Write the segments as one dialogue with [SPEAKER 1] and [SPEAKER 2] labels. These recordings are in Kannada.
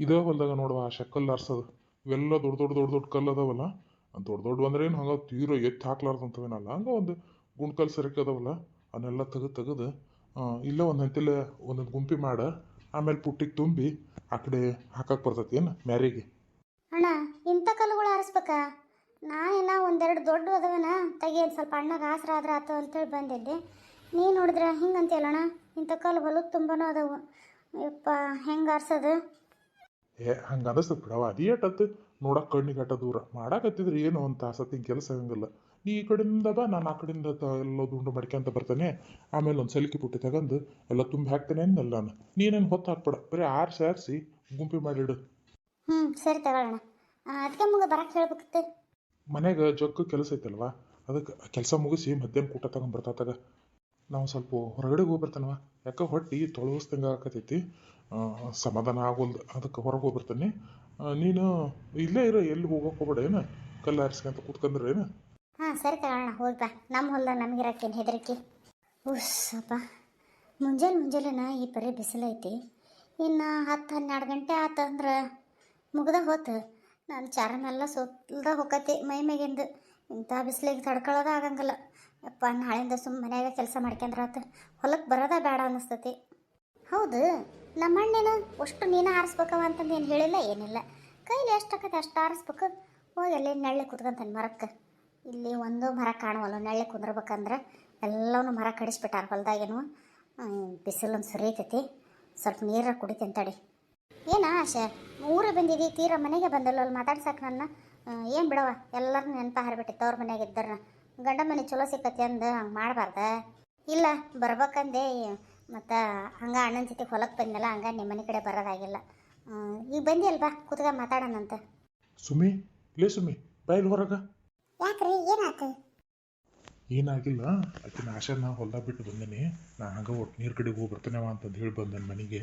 [SPEAKER 1] ಇದೇ ಹೊಲ್ದಾಗ ನೋಡುವ ಆ ಶೆಕ್ಕಲ್ಲಿ ಆರ್ಸೋದು ಇವೆಲ್ಲ ದೊಡ್ಡ ದೊಡ್ಡ ದೊಡ್ಡ ದೊಡ್ಡ ಕಲ್ಲು ಅದಾವಲ್ಲ ದೊಡ್ಡ ದೊಡ್ಡ ಅಂದ್ರೆ ಏನು ಹಂಗೆ ತೀರೋ ಎತ್ತಿ ಹಾಕ್ಲಾರ್ದಂತವೇನಲ್ಲ ಹಂಗೆ ಒಂದು ಗುಂಡ್ಕಲ್ ಸರಕ್ಕೆ ಅದಾವಲ್ಲ ಅವನ್ನೆಲ್ಲ ತೆಗೆದು ಇಲ್ಲೇ ಒಂದು ಹಂತಲೆ ಒಂದೊಂದು ಗುಂಪಿ ಮಾಡ ಆಮೇಲೆ ಪುಟ್ಟಿಗೆ ತುಂಬಿ ಆ ಕಡೆ ಹಾಕಕ್ಕೆ ಬರ್ತೈತಿ ಏನು ಮ್ಯಾರಿಗೆ.
[SPEAKER 2] ಅಣ್ಣ ಇಂಥ ಕಲ್ಲುಗಳು ಆರಿಸ್ಬೇಕಾ? ನಾನೆಲ್ಲ ಒಂದೆರಡು ದೊಡ್ಡ ಅದಾವನ ತೆಗಿಯೋದು ಸ್ವಲ್ಪ ಅಣ್ಣಗೆ ಆಸರ ಆದ್ರೆ ಆತು ಅಂತೇಳಿ ಬಂದಿದ್ದೆ. ನೀನು ನೋಡಿದ್ರೆ ಹಿಂಗಂತೀಯಲ್ಲಣ್ಣ, ಇಂಥ ಕಲ್ಲು ಹೊಲದ ತುಂಬನೂ ಅದಾವು. ಯಪ್ಪ ಹೆಂಗೆ ಆರ್ಸೋದು?
[SPEAKER 1] ಹಂಗೆ ಅನಿಸ್ತದೆ ಬಿಡವ ಅದೇಟತ್ತು ನೋಡಕ್ಕೆ ಕಣ್ಣಿಗೆ ಅಟ್ಟ ದೂರ ಮಾಡಾಕತ್ತಿದ್ರೆ ಏನು ಅಂತ ಸತ್ತಿನ ಕೆಲಸ ಹಂಗಲ್ಲ. ಈ ಕಡೆಯಿಂದ ಬಾ ನಾನು ಆ ಕಡೆಯಿಂದ ಎಲ್ಲ ದುಂಡು ಮಡ್ಕೊಂತ ಬರ್ತಾನೆ ಆಮೇಲೆ ಒಂದು ಸಲಿಕೆ ಪುಟ್ಟಿ ತಗೊಂಡು ಎಲ್ಲ ತುಂಬಿ ಹಾಕ್ತೇನೆ ಅಂದಲ್ಲ ನಾನು. ನೀನೇನು ಹೊತ್ತು ಹಾಕ್ಬೇಡ, ಬರೀ ಆರಿಸಿ ಗುಂಪಿ ಮಾಡಿಡು.
[SPEAKER 2] ಸರಿ ತಗೊಳ್ಳೋಣ. ಅದಕ್ಕೆ ಮುಗ ಬರಕ್ಕೆ ಹೇಳ್ಬೇಕಿತ್ತು.
[SPEAKER 1] ಮನೆಗೆ ಜೊಕ್ಕು ಕೆಲಸ ಐತಲ್ವ, ಅದಕ್ಕೆ ಕೆಲಸ ಮುಗಿಸಿ ಮಧ್ಯಾಹ್ನ ಊಟ ತಗೊಂಡ್ಬರ್ತಾಗ ನಾವು ಸ್ವಲ್ಪ ಹೊರಗಡೆ ಹೋಗಿ ಬರ್ತಾನವ. ಯಾಕೆ ಹೊಟ್ಟಿ ತೊಳಗಿಸ್ದಂಗೆ ಆಕತೈತಿ, ಸಮಾಧಾನ ಆಗೋಲ್ದು, ಅದಕ್ಕೆ ಹೊರಗೆ ಹೋಗ್ಬರ್ತಾನೆ. ನೀನು ಇಲ್ಲೇ ಇರೋ ಎಲ್ಲಿ ಹೋಗೋಕೆ ಹೋಗ್ಬೇಡ ಏನು, ಕಲ್ಲು ಆರಿಸ್ಕೊಂತ ಕೂತ್ಕೊಂಡ್ರೆ ಏನು.
[SPEAKER 2] ಹಾಂ ಸರಿ ತಗೊಳ್ಳೋಣ, ಹೋಗಿ ಬಾ. ನಮ್ಮ ಹೊಲ್ದಾಗ ನಮಗಿರಕ್ಕೇನು ಹೆದರಿಕೆ. ಅಪ್ಪ ಮುಂಜಾನೆನ ಈ ಪರಿ ಬಿಸಿಲೈತಿ. ಇನ್ನು 10-12 ಗಂಟೆ ಆತಂದ್ರೆ ಮುಗ್ದ ಹೋತು. ನಾನು ಚಾರನೆಲ್ಲ ಸುತ್ತಲ್ದ ಹೋಗತಿ ಮೈಮೇಗಿಂದು. ಇಂಥ ಬಿಸಿಲಿಗೆ ತಡ್ಕೊಳ್ಳೋದು ಆಗಂಗಿಲ್ಲ. ಯಪ್ಪ ನಾಳೆಯಿಂದ ಮನ್ಯಾಗ ಕೆಲಸ ಮಾಡ್ಕೊಂಡ್ರೆ ಆತು, ಹೊಲಕ್ಕೆ ಬರೋದ ಬೇಡ ಅನ್ನಿಸ್ತತಿ. ಹೌದು, ನಮ್ಮ ಅಣ್ಣೇನು ಅಷ್ಟು ನೀನು ಆರಿಸ್ಬೇಕವ ಅಂತಂದು ಏನು ಹೇಳಿಲ್ಲ ಏನಿಲ್ಲ. ಕೈಲಿ ಎಷ್ಟು ಆಕತಿ ಅಷ್ಟು ಆರಿಸ್ಬೇಕು. ಹೋಗಿ ಅಲ್ಲಿ ನೆಳ್ಳಿ ಕುತ್ಕೊಂತಾನೆ ಮರಕ್ಕೆ. ಇಲ್ಲಿ ಒಂದು ಮರ ಕಾಣುವಲ್ಲ, ನೆಳ್ಳಿ ಕುಂದ್ರಬೇಕಂದ್ರೆ ಎಲ್ಲವೂ ಮರ ಕಡಿಸ್ಬಿಟ್ಟಾರ ಹೊಲ್ದಾಗೇನು. ಬಿಸಿಲೊಂದು ಸುರಿತೈತಿ, ಸ್ವಲ್ಪ ನೀರ ಕುಡಿತೀನಿ ತಡಿ. ಏನ ಆಶೆ ಊರಿಗೆ ಬಂದಿದ್ದಿ, ತೀರಾ ಮನೆಗೆ ಬಂದಲ್ಲ ಅಲ್ಲಿ ಮಾತಾಡ್ಸಕ್ಕೆ ನನ್ನ. ಏನು ಬಿಡವ, ಎಲ್ಲರೂ ನೆನಪ ಹಾರಿಬಿಟ್ಟಿತ್ತು ಅವ್ರ ಮನೆಯಾಗ ಇದ್ದಾರ. ಗಂಡ ಮನೆ ಚಲೋ ಸಿಕ್ಕತಿ ಅಂದು ಹಂಗೆ ಮಾಡಬಾರ್ದ. ಇಲ್ಲ ಬರ್ಬೇಕಂದೆ, ಮತ್ತು ಹಂಗೆ ಅಣ್ಣನ ಜೊತೆ ಹೊಲಕ್ಕೆ ಬಂದಲ್ಲ, ಹಂಗೆ ನಿಮ್ಮ ಮನೆ ಕಡೆ ಬರೋದಾಗಿಲ್ಲ. ಈಗ ಬಂದಿ ಅಲ್ವಾ, ಕೂತ್ಗ ಮಾತಾಡೋಣಂತ.
[SPEAKER 1] ಸುಮಿ ಬಾಯಿಲ್ ಹೊರಗ.
[SPEAKER 2] ಯಾಕ್ರಿ ಏನಾಯ್ತು?
[SPEAKER 1] ಏನಾಗಿಲ್ಲ, ಆಕಿನ ಆಶೆನ ಹೊಲ್ದಾಗ ಬಿಟ್ಟು ಬಂದೇನಿ. ನಾನು ಹಂಗೆ ಒಟ್ಟು ನೀರು ಕಡೆಗೆ ಹೋಗಿ ಬರ್ತಾನೆವ ಅಂತಂದು ಹೇಳಿ ಬಂದನು ಮನೆಗೆ.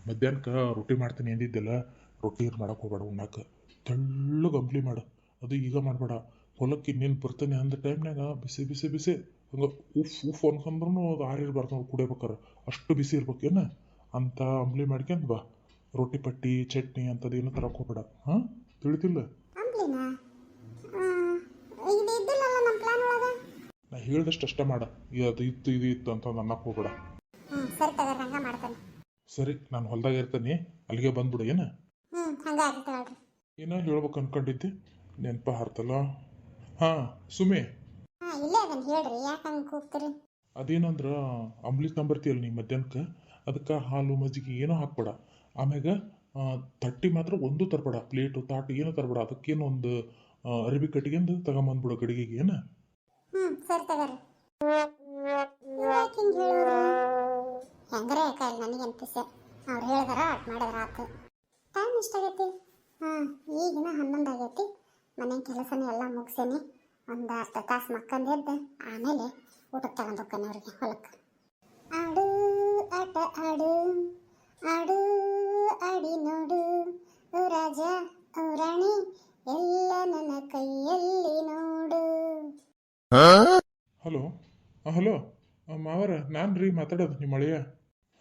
[SPEAKER 1] ಮಧ್ಯಾಹ್ನಕ್ಕೆ ರೊಟ್ಟಿ ಮಾಡ್ತೀನಿ ಅಂದಿದ್ದೆಲ್ಲ, ರೊಟ್ಟಿ ಏನು ಮಾಡಕ್ಕೆ ಹೋಗ್ಬೇಡ, ಉಣ್ಣಕ್ಕೆ ತೆಳ್ಳಗೆ ಅಂಬ್ಲಿ ಮಾಡು. ಅದು ಈಗ ಮಾಡಬೇಡ, ಹೊಲಕ್ಕೆ ಇನ್ನೇನು ಬರ್ತಾನೆ ಅಂದ ಟೈಮ್ನಾಗ ಬಿಸಿ ಬಿಸಿ ಬಿಸಿ ಹಂಗೆ ಉಫ್ ಅನ್ಕೊಂಡ್ರೂ ಅದು ಆರಿರ್ಬಾರ್ದು ನಾವು ಕುಡಿಬೇಕಾರೆ, ಅಷ್ಟು ಬಿಸಿ ಇರ್ಬೇಕೇನು ಅಂತ ಅಂಬ್ಲಿ ಮಾಡ್ಕೊಂಡು ಬಾ. ರೊಟ್ಟಿ ಪಟ್ಟಿ ಚಟ್ನಿ ಅಂಥದ್ದು ಏನೂ ತರಕ್ಕೆ ಹೋಗ್ಬೇಡ. ಹಾಂ ತಿಳಿತಿಲ್ಲ? ನಾ ಹೇಳ್ದಷ್ಟು ಅಷ್ಟ ಮಾಡ, ಅದು ಇತ್ತು ಇದು ಇತ್ತು ಅಂತ ಅನ್ನಕ್ಕೆ ಹೋಗ್ಬೇಡ. ಸರಿ, ನಾನು ಹೊಲ್ದಾಗ ಇರ್ತೀನಿ, ಅಲ್ಲಿಗೆ ಬಂದ್ಬಿಡು. ಏನು ಏನೋ ಹೇಳ್ಬೇಕು ಅನ್ಕೊಂಡಿದ್ದೆ, ನೆನಪ ಹಾರ್ತಲ್ಲ. ಹಾಂ ಸುಮಿ, ಅದೇನಂದ್ರೆ ಅಂಬ್ಲಿ ತಂಬರ್ತೀಯಲ್ಲ ನೀ ಮಧ್ಯಾಹ್ನಕ್ಕೆ, ಅದಕ್ಕೆ ಹಾಲು ಮಜ್ಜಿಗೆ ಏನೋ ಹಾಕ್ಬೇಡ. ಆಮ್ಯಾಗ ತಟ್ಟಿ ಮಾತ್ರ ಒಂದು ತರಬೇಡ, ಪ್ಲೇಟು ತಾಟು ಏನೂ ತರಬೇಡ. ಅದಕ್ಕೇನು ಒಂದು ಅರಿವಿ ಕಟ್ಕೊಂಡು ತಗೊಂಬಂದ್ಬಿಡು ಗಡಿಗೆಗೆ. ಏನು
[SPEAKER 2] ಹೆಂಗರೆ ಕಾಯಿಲ್ ನನಗೆಂತ ಅವ್ರು ಹೇಳಿದಾರ ಅಟ್ ಮಾಡಿದ್ರ ಆತು. ಟೈಮ್ ಎಷ್ಟಾಗೈತಿ? ಈಗಿನ 11 ಆಗೈತಿ. ಮನೆ ಕೆಲಸನ ಎಲ್ಲ ಮುಗಿಸೇನಿ. ಒಂದು ಅರ್ಧ ತಾಸು ಮಕ್ಕಂದು ಎದ್ದು ಆಮೇಲೆ ಊಟಕ್ಕೆ ತಗೊಂಡು ಹೋಗ್ತಾನೆ ಅವ್ರಿಗೆ ಹೊಲಕ್ಕೆ. ಆಡು ಆಟ ಆಡು, ಆಡು ಆಡಿ ನೋಡು, ರಾಜ ರಾಣಿ ಎಲ್ಲ ನನ್ನ ಕೈಯಲ್ಲಿ ನೋಡು.
[SPEAKER 1] ಹಲೋ ಹಲೋ ಮಾವರ, ನಾನು ರೀ ಮಾತಾಡೋದು ನಿಮ್ಮ ಅಳಿಯ.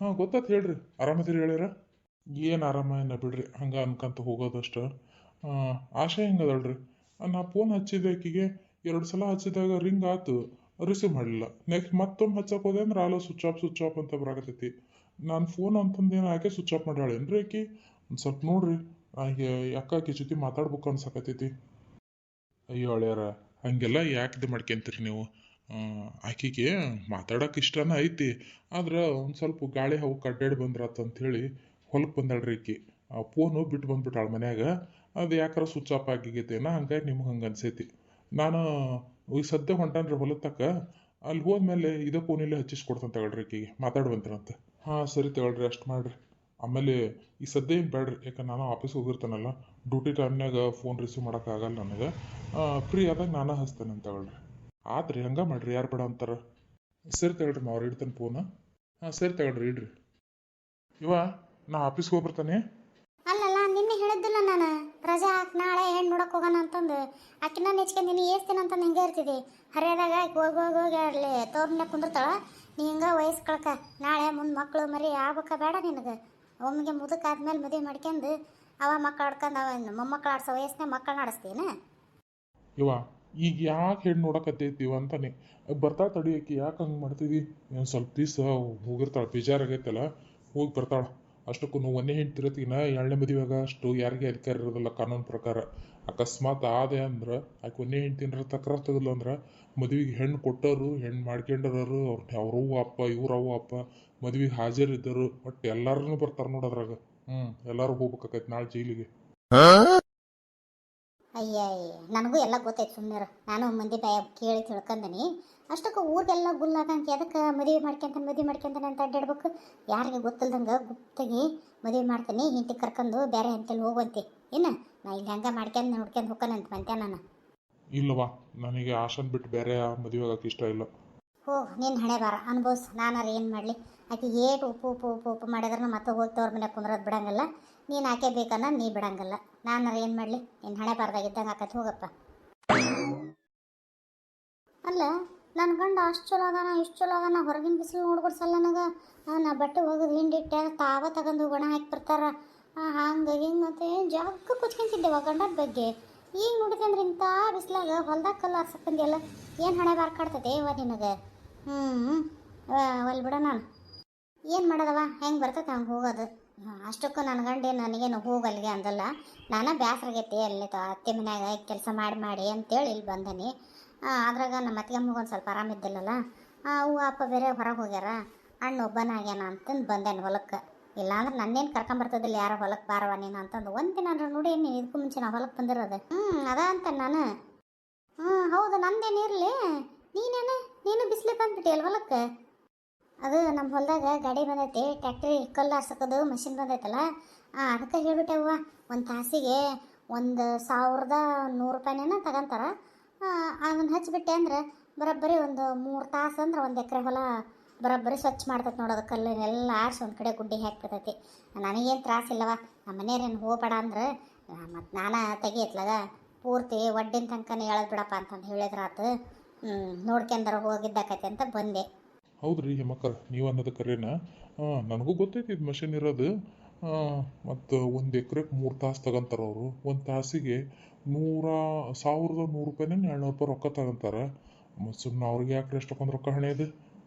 [SPEAKER 1] ಹಾಂ ಗೊತ್ತಾಯ್ತು ಹೇಳ್ರಿ, ಆರಾಮದಿರಿ ಹೇಳ್ಯಾರ? ಏನು ಆರಾಮ ಏನ ಬಿಡ್ರಿ, ಹಂಗೆ ಅನ್ಕಂತ ಹೋಗೋದಷ್ಟು. ಆಶೆ ಹೆಂಗದಳ್ರಿ? ನಾ ಫೋನ್ ಹಚ್ಚಿದ್ದೆ ಆಕಿಗೆ, 2 ಸಲ ಹಚ್ಚಿದಾಗ ರಿಂಗ್ ಆಯ್ತು, ರಿಸೀವ್ ಮಾಡಲಿಲ್ಲ. ನೆಕ್ಸ್ಟ್ ಮತ್ತೊಮ್ಮೆ ಹಚ್ಚಕ್ಕೆ ಹೋದೆ ಅಂದ್ರೆ ಆಲೋ ಸ್ವಿಚ್ ಆಫ್ ಅಂತ ಬರಾಕತ್ತೈತಿ. ನಾನು ಫೋನ್ ಅಂತಂದೇನು ಆಕೆ ಸ್ವಿಚ್ ಆಫ್ ಮಾಡ್ಯಾಳೇನ್ರಿ ಆಕಿ? ಒಂದು ಸ್ವಲ್ಪ ನೋಡ್ರಿ, ಯಾಕಾಕಿ ಜೊತೆ ಮಾತಾಡ್ಬೇಕು ಅನ್ಸಕತ್ತೈತಿ. ಅಯ್ಯೋ ಅಳ್ಯಾರ, ಹಂಗೆಲ್ಲ ಯಾಕೆ ಮಾಡ್ಕೊಂತೀರಿ ನೀವು? ಆಕೆಗೆ ಮಾತಾಡೋಕೆ ಇಷ್ಟನ ಐತಿ, ಆದ್ರೆ ಒಂದು ಸ್ವಲ್ಪ ಗಾಳಿ ಹವು ಅಡ್ಡಾಡಿ ಬಂದ್ರಾತಂಥೇಳಿ ಹೊಲಕ್ಕೆ ಬಂದಾಳ್ರಿ ಆಕಿ. ಫೋನು ಬಿಟ್ಟು ಬಂದ್ಬಿಟ್ಟಾಳ ಮನ್ಯಾಗ. ಅದು ಯಾಕಾರ ಸ್ವಿಚ್ ಆಫ್ ಆಗಿಗೈತೇನ, ಹಂಗಾಗಿ ನಿಮ್ಗೆ ಹಂಗೆ ಅನ್ಸೈತಿ. ನಾನು ಈಗ ಸದ್ಯ ಹೊಂಟಾನ್ರಿ ಹೊಲದ ತಕ್ಕ, ಅಲ್ಲಿ ಹೋದ್ಮೇಲೆ ಇದೇ ಫೋನಿಲ್ಲೇ ಹಚ್ಚಿಸ್ಕೊಡ್ತಾನೆ ತಗೊಳ್ರಿ ಆಕಿಗೆ, ಮಾತಾಡ್ಬಂತೀರಂತ. ಹಾಂ ಸರಿ ತಗೊಳ್ರಿ, ಅಷ್ಟು ಮಾಡಿರಿ. ಆಮೇಲೆ ಈ ಸದ್ಯ ಏನು ಬೇಡ್ರಿ, ಯಾಕಂದ್ರೆ ನಾನು ಆಫೀಸ್ಗೆ ಹೋಗಿರ್ತಾನಲ್ಲ, ಡ್ಯೂಟಿ ಟೈಮ್ನಾಗ ಫೋನ್ ರಿಸೀವ್ ಮಾಡೋಕ್ಕಾಗಲ್ಲ ನನಗೆ. ಫ್ರೀ ಆದಾಗ ನಾನು ಹಚ್ತೇನೆ ಅಂತ ತಗೊಳ್ರಿ. ಆದ್ರಿ ಹಂಗೆ ಮಾಡ್ರಿ, ಯಾರು ಬೇಡ ಅಂತಾರೆ. ಸರಿ ತಗೊಳ್ರಿ, ಅವ್ರು ಇಡ್ತಾನೆ ಫೋನ. ಹಾಂ ಸರಿ ತಗೊಳ್ರಿ, ಇಡ್ರಿ. ನಾ ಆಫೀಸ್ಗೆ ಹೋಗ್ಬರ್ತಾನೆ.
[SPEAKER 2] ಅಲ್ಲಲ್ಲ ನಿನ್ನೆ ಹೇಳಿದ್ದಿಲ್ಲ ನಾನು ರಜಾ ಹಾಕಿ ನಾಳೆ ಹೆಣ್ಣು ನೋಡಕ್ಕೆ ಹೋಗೋಣ ಅಂತಂದು. ಆಕಿನ ನೆಚ್ಕೊಂದಿನಿ ಏಸ್ತೀನಿ ಅಂತಂದು ಹಿಂಗೆ ಇರ್ತಿದ್ದಿ. ಹರಿಯದಾಗ ಹೋಗಿ ಅಲ್ಲಿ ತೋರ್ನ ಕುಂದಿರ್ತಾಳ. ನೀ ಹಿಂಗೆ ವಯಸ್ಸು ಕಳ್ಕ, ನಾಳೆ ಮುಂದೆ ಮಕ್ಕಳು ಮರಿ ಆಗ್ಬೇಕ ಬೇಡ ನಿನಗೆ? ಒಮ್ಮೆಗೆ ಮುದುಕಾದ್ಮೇಲೆ ಮದುವೆ ಮಾಡ್ಕೊಂಡು ಅವ ಮಕ್ಕಳು ಆಡ್ಕೊಂಡು ಅವ ಮೊಮ್ಮಕ್ಕಳು ಆಡ್ಸೋ ವಯಸ್ಸಿನ ಮಕ್ಕಳನ್ನ ಆಡಿಸ್ತೀನ.
[SPEAKER 1] ಇವ ಈಗ ಯಾಕೆ ಹೆಣ್ಣು ನೋಡಕತ್ತೈತಿವ ಅಂತಾನೆ ಬರ್ತಾಳ ತಡಿಯಕ್ಕೆ ಯಾಕೆ ಹಂಗೆ ಮಾಡ್ತಿದ್ವಿ. ಒಂದು ಸ್ವಲ್ಪ ದಿವಸ ಹೋಗಿರ್ತಾಳೆ ಬೇಜಾರಾಗೈತಲ್ಲ, ಹೋಗಿ ಬರ್ತಾಳೆ. ಅಷ್ಟಕ್ಕೂ ಒಂದೇ ಹೆಂಡ್ತಿರತ್ತಿನ ಎರಡನೇ ಮದುವೆಗ ಅಷ್ಟು ಯಾರಿಗೆ ಅಧಿಕಾರ ಇರೋದಿಲ್ಲ ಕಾನೂನು ಪ್ರಕಾರ. ಅಕಸ್ಮಾತ್ ಆದೆ ಅಂದ್ರೆ ಆಕೆ ಒಂದೇ ಹೆಂಡ್ತಿನ ತಕರಾರು ತೆಗದ್ಲು ಅಂದ್ರೆ ಮದುವೆಗೆ ಹೆಣ್ಣು ಕೊಟ್ಟರು, ಹೆಣ್ಣು ಮಾಡ್ಕೊಂಡರು, ಅವ್ರವ್ವ ಅಪ್ಪ ಇವ್ರವ್ವ ಅಪ್ಪ ಮದುವೆಗೆ ಹಾಜರಿದ್ದರು, ಒಟ್ಟು ಎಲ್ಲಾರು ಬರ್ತಾರೆ ನೋಡೋದ್ರಾಗ. ಎಲ್ಲರೂ ಹೋಗ್ಬೇಕಾಕೈತಿ ನಾಳೆ ಜೈಲಿಗೆ.
[SPEAKER 2] ಅಯ್ಯ ನನಗೂ ಎಲ್ಲ ಗೊತ್ತೈತೆ ಸುಮ್ಮನೆ. ನಾನು ಮಂದಿ ಬಾಯ ಕೇಳಿ ತಿಳ್ಕೊಂಡನಿ. ಅಷ್ಟಕ್ಕೆ ಊರಿಗೆಲ್ಲ ಗುಲ್ಲಾಗಂಗೆ ಅದಕ್ಕೆ ಮದುವೆ ಮಾಡ್ಕೊಂತಾನೆ ಅಂತ ಅಡ್ಡಾಡ್ಬೇಕು. ಯಾರಿಗೆ ಗೊತ್ತಿಲ್ದಂಗೆ ಗುಪ್ತಾಗಿ ಮದುವೆ ಮಾಡ್ತೀನಿ, ಹಿಂಟಿ ಕರ್ಕೊಂಡು ಬೇರೆ ಅಂತಲ್ಲಿ ಹೋಗುವಂತೆ. ಏನು ನಾ ಇಲ್ಲಿ ಹಂಗೆ ಮಾಡ್ಕೊಂಡು ನೋಡ್ಕೊಂಡು ಹೋಗ್ತಾನಂತ ಮಂತೆ ನಾನು.
[SPEAKER 1] ಇಲ್ಲವಾ, ನನಗೆ ಆಶನ್ ಬಿಟ್ಟು ಬೇರೆ ಮದುವೆ ಆಗಕ್ಕೆ ಇಷ್ಟ ಇಲ್ಲ.
[SPEAKER 2] ಹೋ ನೀನು ಹಣೆ ಬಾರ ಅನ್ಭವ್ಸು. ನಾನಾರು ಏನು ಮಾಡಲಿ, ಆಕೆ ಏಟು ಉಪ್ಪು ಉಪ್ಪು ಉಪ್ಪು ಉಪ್ಪು ಮಾಡಿದ್ರೆ ಮತ್ತೆ ಹೋಗ್ತವ್ರ ಮನೆ ಕುಂದ್ರೋದು ಬಿಡಂಗಲ್ಲ. ನೀನು ಆಕೆ ಬೇಕನ್ನ ನೀ ಬಿಡಂಗಲ್ಲ. ನಾನಾರು ಏನು ಮಾಡಲಿ, ನೀನು ಹಣೆ ಬಾರ್ದಾಗಿದ್ದಂಗೆ ಆಕತಿ ಹೋಗಪ್ಪ. ಅಲ್ಲ ನನ್ನ ಗಂಡ ಅಷ್ಟು ಚಲೋ ಅದಾನ, ಇಷ್ಟು ಚಲೋ ಅದಾನ, ಹೊರಗಿನ ಬಿಸಿಲು ನೋಡ್ಕೊಡ್ಸಲ್ಲ ನನಗೆ. ನಾ ಬಟ್ಟೆ ಹೋಗೋದು ಹಿಂಡಿಟ್ಟೆ ತಾವ ತಗೊಂಡು ಒಣ ಹಾಕಿ ಬರ್ತಾರೆ. ಹಂಗೆ ಹಿಂಗೆ ಮತ್ತೆ ಜಗ್ಗ ಕುಚ್ಕೊಂತಿದ್ದೆವ ಗಂಡನ ಬಗ್ಗೆ. ಈಗ ನೋಡಿದೆ ಅಂದ್ರೆ ಇಂಥ ಬಿಸಿಲಾಗ ಹೊಲ್ದಾಗ ಕಲ್ಲು ಆರ್ಸಕ್ಕೆ ಬಂದಿಯಲ್ಲ, ಏನು ಹಣೆ ಬಾರ್ ಕಾಡ್ತದೆ ಇವ ನಿನಗೆ. ಒಲ್ ಬಿಡ, ನಾನು ಏನು ಮಾಡೋದವ, ಹೆಂಗೆ ಬರ್ತೈತೆ ಹಂಗೆ ಹೋಗೋದು. ಅಷ್ಟಕ್ಕೂ ನನ್ನ ಗಂಡ ನನಗೇನು ಹೋಗಲ್ಲಿಗೆ ಅಂದಲ್ಲ. ನಾನು ಬ್ಯಾಸ್ರಾಗೈತಿ ಅಲ್ಲಿ ಅತ್ತೆ ಮನ್ಯಾಗ ಕೆಲಸ ಮಾಡಿ ಅಂತೇಳಿ ಇಲ್ಲಿ ಬಂದನಿ. ಅದ್ರಾಗ ನಮ್ಮ ಅತ್ತಿಗೆಮ್ಮಗೆ ಒಂದು ಸ್ವಲ್ಪ ಆರಾಮಿದ್ದಿಲ್ಲಲ್ಲ, ಅವು ಅಪ್ಪ ಬೇರೆ ಹೊರಗೆ ಹೋಗ್ಯಾರ, ಅಣ್ಣ ಒಬ್ಬನಾಗ್ಯಾನ ಅಂತಂದು ಬಂದೇನು ಹೊಲಕ್ಕೆ. ಇಲ್ಲಾಂದ್ರೆ ನನ್ನೇನು ಕರ್ಕೊಂಬರ್ತದಿಲ್ಲ ಯಾರೋ ಹೊಲಕ್ಕೆ ಬಾರವ ನೀನು ಅಂತಂದು ಒಂದಿನ ನೋಡಿ ನೀನು ಇದಕ್ಕೂ ಮುಂಚೆ ನಾವು ಹೊಲಕ್ಕೆ ಬಂದಿರೋದು. ಅದ ಅಂತ ನಾನು. ಹೌದು ನಂದೇನಿರಲಿ, ನೀನು ಬಿಸಿಲು ಬಂದ್ಬಿಟ್ಟಿಯಲ್ಲ ಹೊಲಕ್ಕೆ. ಅದು ನಮ್ಮ ಹೊಲದಾಗ ಗಾಡಿ ಬಂದೈತಿ, ಟ್ಯಾಕ್ಟ್ರಿ ಕಲ್ಲು ಆರ್ಸೋದು ಮಷಿನ್ ಬಂದೈತಲ್ಲ, ಅದಕ್ಕೆ ಹೇಳ್ಬಿಟ್ಟೆವ್ವ. ಒಂದು ತಾಸಿಗೆ 1100 ರೂಪಾಯಿನೇನ ತಗೊಂತಾರೆ. ಅದನ್ನು ಹಚ್ಚಿಬಿಟ್ಟೆ ಅಂದ್ರೆ ಬರೋಬ್ಬರಿ ಒಂದು 3 ತಾಸು ಅಂದ್ರೆ 1 ಎಕರೆ ಹೊಲ ಬರೋಬ್ಬರಿ ಸ್ವಚ್ಛ ಮಾಡ್ತೈತೆ ನೋಡೋದು. ಕಲ್ಲನ್ನೆಲ್ಲ ಆರಿಸಿ ಒಂದು ಕಡೆ ಗುಡ್ಡಿ ಹಾಕ್ಬಿಡ್ತೈತಿ. ನನಗೇನು ತ್ರಾಸಿಲ್ಲವ. ನಮ್ಮ ಮನೆಯವ್ರೇನು ಹೋಗ್ಬೇಡ ಅಂದ್ರೆ ಮತ್ತು ನಾನು ತೆಗಿಯತ್ಲಾಗ ಪೂರ್ತಿ ಒಡ್ಡಿನ ತನಕನೇ ಎಳದ್ ಬಿಡಪ್ಪ ಅಂತಂದು ಹೇಳಿದ್ರಾತು. ನೋಡ್ಕೊಂಡಾರ ಹೋಗಿದ್ದಾಕೈತೆ ಅಂತ ಬಂದೆ.
[SPEAKER 1] ಹೌದ್ರಿ ಹೆಮ್ಮಕ್ಕರ, ನೀವು ಅನ್ನೋದು ಕರೆನ. ನನಗೂ ಗೊತ್ತೈತಿ ಇದು ಮಷಿನ್ ಇರೋದು. ಮತ್ತು 1 ಎಕರೆಗೆ 3 ತಾಸು ತಗೊಂತಾರೆ ಅವರು. 1 ತಾಸಿಗೆ 1100 ರೂಪಾಯಿನ 200 ರೂಪಾಯಿ ರೊಕ್ಕ ತಗೊಂತಾರೆ. ಮತ್ತು ಸುಮ್ಮನೆ ಅವ್ರಿಗೆ ಯಾಕೆ ಎಷ್ಟೊಂದು ರೊಕ್ಕ ಹಣೆಯದು.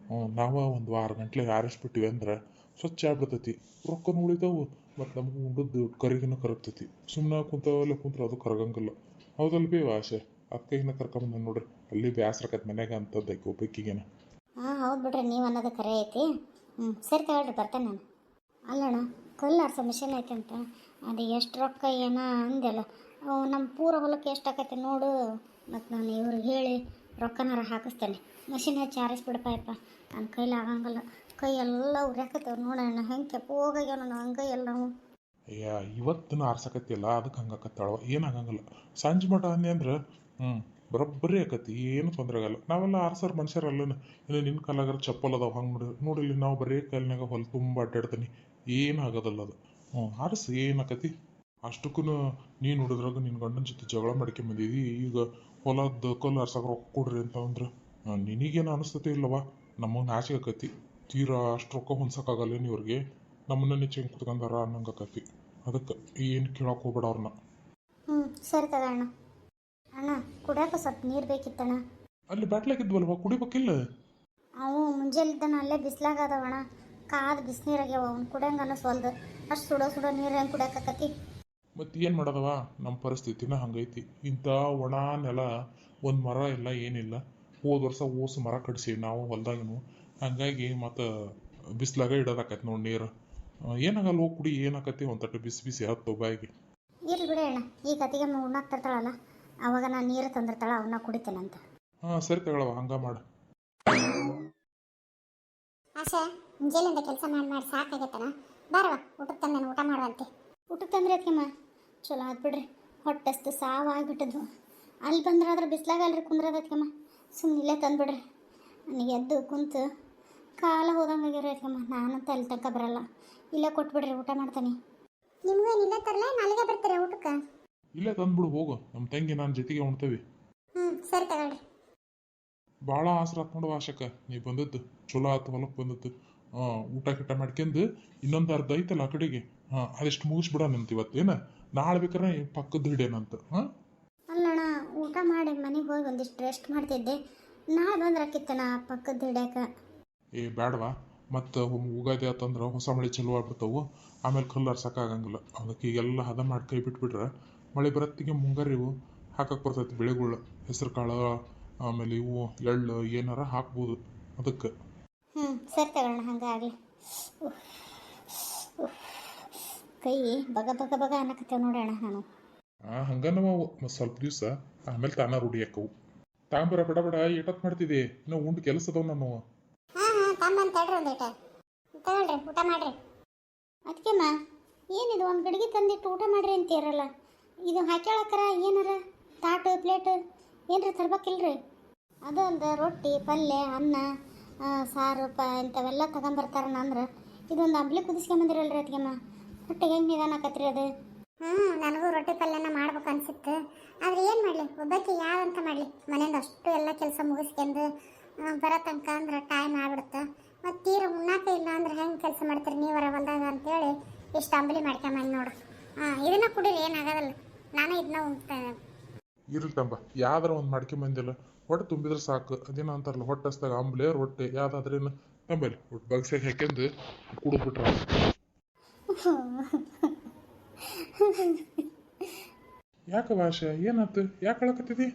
[SPEAKER 1] ನಾವು ಒಂದು ವಾರ ಗಂಟ್ಲೆ ಆರಿಸ್ಬಿಟ್ಟಿವಿ ಅಂದ್ರೆ ಸ್ವಚ್ಛ ಆಗ್ಬಿಡ್ತೈತಿ, ರೊಕ್ಕನೂ ಉಳಿತಾವು, ಮತ್ತು ನಮಗೂ ಉಂಡದ್ದು ಕರಿಗಿನ ಕರಗ್ತೈತಿ. ಸುಮ್ಮನೆ ಕುಂತವಲ್ಲ ಕುಂತ್ರೆ ಅದು ಕರಗಂಗಿಲ್ಲ. ಹೌದಲ್ಲ ಬೇ ಆಸೆ, ಅದಕ್ಕೆ ಕರ್ಕೊಂಬಂದ ನೋಡ್ರಿ. ಅಲ್ಲಿ ಬ್ಯಾಸ್ರಕತ್ ಮನ್ಯಾಗ ಅಂತದ್ದಕ್ಕೆ ಒಬ್ಬಕ್ಕಿಗೇನ.
[SPEAKER 2] ಹೌದು ಬಿಡ್ರಿ, ನೀವು ಅನ್ನೋದು ಕರೆ ಐತಿ. ಸರಿ ತಗೊಳ್ರಿ, ಬರ್ತೇನೆ ನಾನು. ಅಲ್ಲಣ್ಣ, ಕಲ್ಲು ಆರ್ಸೋ ಮಿಷನ್ ಐತೆ ಅಂತ ಅದು ಎಷ್ಟು ರೊಕ್ಕ ಏನೋ ಅಂದೆಲ್ಲ. ನಮ್ಮ ಪೂರ ಹೊಲಕ್ಕೆ ಎಷ್ಟು ಆಕೈತೆ ನೋಡು, ಮತ್ತು ನಾನು ಇವ್ರಿಗೆ ಹೇಳಿ ರೊಕ್ಕನಾರ ಹಾಕಿಸ್ತೇನೆ. ಮಷಿನ್ ಹಚ್ಚಿ ಆರಿಸ್ಬಿಡಪ್ಪ. ನನ್ನ ಕೈಲಿ ಆಗಂಗಿಲ್ಲ, ಕೈ ಎಲ್ಲ ಉರಿಯಾಕತ್ತೇವೆ ನೋಡೋಣ. ಹೆಂಗೆ ಕೆಂಪು ಹೋಗಾಗ್ಯಾವ ನನ್ನ ಹಂಗೆ ಎಲ್ಲ ನಾವು.
[SPEAKER 1] ಅಯ್ಯ, ಇವತ್ತಿನ ಆರ್ಸಕತ್ತಿಲ್ಲ ಅದಕ್ಕೆ ಹಂಗಾಕತ್ತಾಳ, ಏನಾಗಂಗಿಲ್ಲ. ಸಂಜೆ ಮಠ ಅಂದೆ ಅಂದ್ರೆ ಬರೋಬ್ಬರಿ ಆಕತಿ, ಏನು ತೊಂದರೆ ಆಗಲ್ಲ. ನಾವೆಲ್ಲ ಆರ್ಸೋರು ಮನುಷ್ಯರಲ್ಲ. ಇನ್ನು ನಿನ್ನ ಕಾಲಾಗಾರ ಚಪ್ಪಲ್ ಅದಾವ, ಹಂಗೆ ನೋಡಿಲ್ಲಿ ನಾವು ಬರೀ ಕಾಲಿನಾಗ ಹೊಲ ತುಂಬ ಅಡ್ಡಾಡ್ತೀನಿ, ಏನು ಆಗೋದಲ್ಲ ಅದು. ಆರಿಸಿ ಏನಾಕತಿ. ಅಷ್ಟಕ್ಕೂ ನೀನು ನೋಡಿದ್ರಾಗ ನಿನ್ನ ಗಂಡನ ಜೊತೆ ಜಗಳ ಮಾಡ್ಕೊಂಬಂದಿದ್ದಿ, ಈಗ ಹೊಲದ ಕಲ್ಲು ಆರ್ಸಕ್ಕೆ ರೊಕ್ಕ ಕೊಡ್ರಿ ಅಂತ ಅಂದ್ರೆ ನಿನಗೇನು ಅನಿಸ್ತತೆ ಇಲ್ಲವಾ. ನಮಗೆ ನಾಚಿಕೆ ಆಕತಿ. ತೀರಾ ಅಷ್ಟು ರೊಕ್ಕ ಹೊಂದ್ಸೋಕ್ಕಾಗಲ್ಲ ಇವ್ರಿಗೆ, ನಮ್ಮನ್ನ ನೆಚ್ಚಂಗೆ ಕುತ್ಕೊಂಡಾರ ಅನ್ನಂಗೆ ಆಕತಿ. ಅದಕ್ಕೆ ಏನು ಕೇಳಕ್ಕೆ ಹೋಗ್ಬೇಡ ಅವ್ರನ್ನ.
[SPEAKER 2] ಸರಿ ತಗೋಣ. ಅಣ್ಣ ಕುಡಿಯೋಕೆ ಸ್ವಲ್ಪ ನೀರು ಬೇಕಿತ್ತಣ್ಣ.
[SPEAKER 1] ಅಲ್ಲಿ ಬ್ಯಾಟ್ಲಾಗಿದ್ವಲ್ವ, ಕುಡಿಬೇಕಿಲ್ಲ?
[SPEAKER 2] ಅವು ಮುಂಜಾನಿದ್ದಾನ ಅಲ್ಲೇ ಬಿಸ್ಲಾಗದವಣ, ಕಾದು ಬಿಸಿನೀರಾಗ್ಯಾವ. ಅವ್ನು ಕುಡಿಯಂಗೆ ಅನ್ನಿಸ್ವಲ್ದು. ಅಷ್ಟು ಸುಡೋ ನೀರು ಹೆಂಗೆ ಕುಡಿಯೋಕತ್ತಿ.
[SPEAKER 1] ಮತ್ತು ಏನು ಮಾಡೋದವ, ನಮ್ಮ ಪರಿಸ್ಥಿತಿನ ಹಂಗೈತಿ. ಇಂಥ ಒಣ ನೆಲ, ಒಂದು ಮರ ಇಲ್ಲ ಏನಿಲ್ಲ. ಹೋದ ವರ್ಷ ಓಸು ಮರ ಕಡಿಸೀವಿ ನಾವು ಹೊಲ್ದಾಗನು. ಹಾಗಾಗಿ ಮತ್ತು ಬಿಸ್ಲಾಗ ಇಡೋದಾಕೈತಿ ನೋಡಿ ನೀರು. ಏನಾಗಲ್ಲ, ಹೋಗಿ ಕುಡಿ, ಏನಾಕತಿ. ಒಂದು ತಟ್ಟೆ ಬಿಸಿ ಬಿಸಿ ಹತ್ತು ಬಾಯಿಗೆ.
[SPEAKER 2] ಇರ್ಲಿ ಬಿಡಿ ಅಣ್ಣ, ಈ ಕತ್ತಿಗೆ ಉಣ್ಣಾಕ್ ತರ್ತಾಳಲ್ಲ, ಅವಾಗ ನಾನು ನೀರು ತಂದಿರ್ತಾಳ, ಅವನ್ನ ಕುಡಿತೇನಂತ.
[SPEAKER 1] ಸರಿ ತಗೊಳವ, ಹಂಗ ಮಾಡು.
[SPEAKER 2] ಆಶಾ, ಮುಂಜಾನೆಯಿಂದ ಕೆಲಸ ಮಾಡಿ ಸಾಕಾಗತ್ತನ. ಬಾರವ, ಊಟಕ್ಕೆ ತಂದೆ, ಊಟ ಮಾಡುವಂತೆ. ಊಟಕ್ಕೆ ತಂದ್ರೆ ಅದಕ್ಕೆಮ್ಮ ಚಲೋ ಆದ್ ಬಿಡ್ರಿ. ಹೊಟ್ಟೆಸ್ತು ಸಾವಾಗಿಬಿಟ್ಟದ್ದು. ಅಲ್ಲಿ ಬಂದ್ರಾದ್ರೆ ಬಿಸ್ಲಾಗಲ್ರಿ ಕುಂದ್ರದಕ್ಕೆಮ್ಮ. ಸುಮ್ಮನೆ ಇಲ್ಲೇ ತಂದುಬಿಡ್ರಿ. ನನಗೆ ಎದ್ದು ಕುಂತು ಕಾಲ ಹೋದಂಗಾಗ್ಯಾರ ಅದಕ್ಕೆಮ್ಮ. ನಾನಂತ ಅಲ್ಲಿ ತನಕ ಬರಲ್ಲ, ಇಲ್ಲೇ ಕೊಟ್ಬಿಡ್ರಿ, ಊಟ ಮಾಡ್ತಾನೆ. ನಿಮ್ಗೇನು ಇಲ್ಲ ತರಲ್ಲ, ನಾಳೆಗೆ ಬರ್ತೀರಾ ಊಟಕ್ಕೆ?
[SPEAKER 1] ಇಲ್ಲೇ ತಂದ್ಬಿಡು ಹೋಗು, ನಮ್ಮ ತಂಗಿ ನಾನು ಜೊತೆಗೆ ಉಣ್ತೇವೆ.
[SPEAKER 2] ಸರಿ ತಗೊಳ್ರಿ.
[SPEAKER 1] ಭಾಳ ಆಸರ ಆತ್ ನೋಡುವ ಆಶಕ್ಕ, ನೀ ಬಂದದ್ದು ಚಲೋ ಆತು, ಹೊಲಕ್ಕೆ ಬಂದದ್ದು. ಊಟ ಗಿಟ ಮಾಡ್ಕೊಂಡು ಇನ್ನೊಂದು ಅರ್ಧ ಐತಲ್ಲ ಆ ಕಡೆಗೆ ಅದಿಷ್ಟು ಮುಗಿಸ್ಬಿಡೋಣಂತ ಇವತ್ತೇನ ನಾಳೆ ಬೇಕಾರೆ ಪಕ್ಕದ ಹಿಡೇನಂತ
[SPEAKER 2] ಅಲ್ಲಣ್ಣ ಊಟ ಮಾಡಿ ಮನೆಗೆ ಹೋಗಿ ಒಂದಿಷ್ಟು ರೆಸ್ಟ್ ಮಾಡ್ತಿದ್ದೆ ನಾಳೆ ಬಂದ್ರಾಕಿತ್ತಣ್ಣ ಪಕ್ಕದ ಹಿಡ್ಯಾಕ.
[SPEAKER 1] ಬೇಡವಾ ಮತ್ತು ಉಗಾದಿ ಆತಂದ್ರೆ ಹೊಸ ಮಳೆ ಚಲೋ ಆಗ್ಬಿಡ್ತಾವು, ಆಮೇಲೆ ಕಲ್ಲರ್ ಸಾಕಾಗಂಗಿಲ್ಲ. ಅದಕ್ಕೆ ಈಗೆಲ್ಲ ಹದ ಮಾಡಿ ಕೈ ಬಿಟ್ಬಿಟ್ರೆ ಮಳೆ ಬರತ್ತಿಗೆ ಮುಂಗಾರು ಇವು ಹಾಕಕ್ಕೆ ಬರ್ತೈತಿ. ಬೆಳೆಗಳು ಹೆಸರು ಕಾಳು ಆಮೇಲೆ ಇವು ಎಳ್ಳು ಏನಾರ ಹಾಕ್ಬೋದು ಅದಕ್ಕೆ.
[SPEAKER 2] ಸರಿ ತಗೋಣ ಹಂಗಾಗಲಿ. ಕೈ ಬಗ ಬಗ ಬಗ ಅನ್ನಕತ್ತೇವೆ ನೋಡೋಣ ನಾನು.
[SPEAKER 1] ಹಂಗ ನಾವು ಸ್ವಲ್ಪ ದಿವಸ ಆಮೇಲೆ ತಾನ ರೂಢಿ ಹಾಕವು. ತಾಂಬರ ಬಡ ಬಡ ಏಟತ್ ಮಾಡ್ತಿದ್ದೆ ಇನ್ನು ಉಂಡು ಕೆಲಸ ಅದಾವ ನಾನು.
[SPEAKER 2] ತಗೊಳ್ರಿ ಊಟ ಮಾಡ್ರಿ. ಅದಕ್ಕೆಮ್ಮ ಏನಿದು ಒಂದು ಗಡಿಗೆ ತಂದಿಟ್ಟು ಊಟ ಮಾಡ್ರಿ ಅಂತೀರಲ್ಲ, ಇದು ಹಾಕ್ಯಾಳಕ್ಕರ ಏನಾರ ತಾಟು ಪ್ಲೇಟು ಏನಾರ ತರ್ಬೇಕಿಲ್ರಿ? ಅದು ಒಂದು ರೊಟ್ಟಿ ಪಲ್ಯ ಅನ್ನ ಸಾರು ಇಂಥವೆಲ್ಲ ತಗೊಂಬರ್ತಾರಣ ಅಂದ್ರೆ ಇದೊಂದು ಅಂಬ್ಲಿ ಕುದಿಸ್ಕೊಂಬಂದಿರಲ್ರಿ ಅದಕ್ಕೆಮ್ಮ. ಹೊಟ್ಟೆಗೆ ಹೆಂಗೆ ನಿಧಾನಕತ್ರಿ ಅದು? ನನಗೂ ರೊಟ್ಟಿ ಪಲ್ಯನ ಮಾಡ್ಬೇಕು ಅನ್ಸಿತ್ತು, ಆದರೆ ಏನು ಮಾಡಲಿ ಒಬ್ಬಕ್ಕೆ ಯಾವಂತ ಮಾಡಲಿ, ಮನೆಯಿಂದ ಅಷ್ಟು ಎಲ್ಲ ಕೆಲಸ ಮುಗಿಸ್ಕೊಂಡು ಬರೋ ತನಕ ಅಂದ್ರೆ ಟೈಮ್ ಆಗ್ಬಿಡುತ್ತೆ. ಮತ್ತು ತೀರ ಉಣ್ಣಾಕ ಇಲ್ಲ ಅಂದ್ರೆ ಹೆಂಗೆ ಕೆಲಸ ಮಾಡ್ತೀರಿ ನೀವರ ಹೊಲ್ದಾಗ ಅಂತೇಳಿ ಇಷ್ಟು ಅಂಬಲಿ ಮಾಡ್ಕೊಂಬಂದು ನೋಡು. ಇದನ್ನ ಕುಡೀರಿ, ಏನಾಗೋದಲ್ಲ, ನಾನು ಇದನ್ನ ಉಣ್ತೇನೆ.
[SPEAKER 1] ಇರ್ಲಿ ತಂಬ ಯಾವ್ದಾರ ಒಂದು ಮಾಡ್ಕೊಂಬಂದಿಲ್ಲ, ಹೊಟ್ಟೆ ತುಂಬಿದ್ರೆ ಸಾಕು. ಅದೇನೋ ಅಂತಾರಲ್ಲ ಹೊಟ್ಟೆ ಹಸ್ದಾಗ ಆಂಬ್ಲೆ ರೊಟ್ಟೆ ಯಾವ್ದಾದ್ರೇನು ತಂಬಲ್ಲಿ ಒಟ್ಟು ಬಗ್ಸಾಗಿ ಹಾಕ್ಯಂದು ಕುಡಿದ್ಬಿಟ್ರ. ಯಾಕೆ ಭಾಷೆ ಏನಾಯ್ತು? ಯಾಕೆ ಹೇಳಕತ್ತಿದಿ?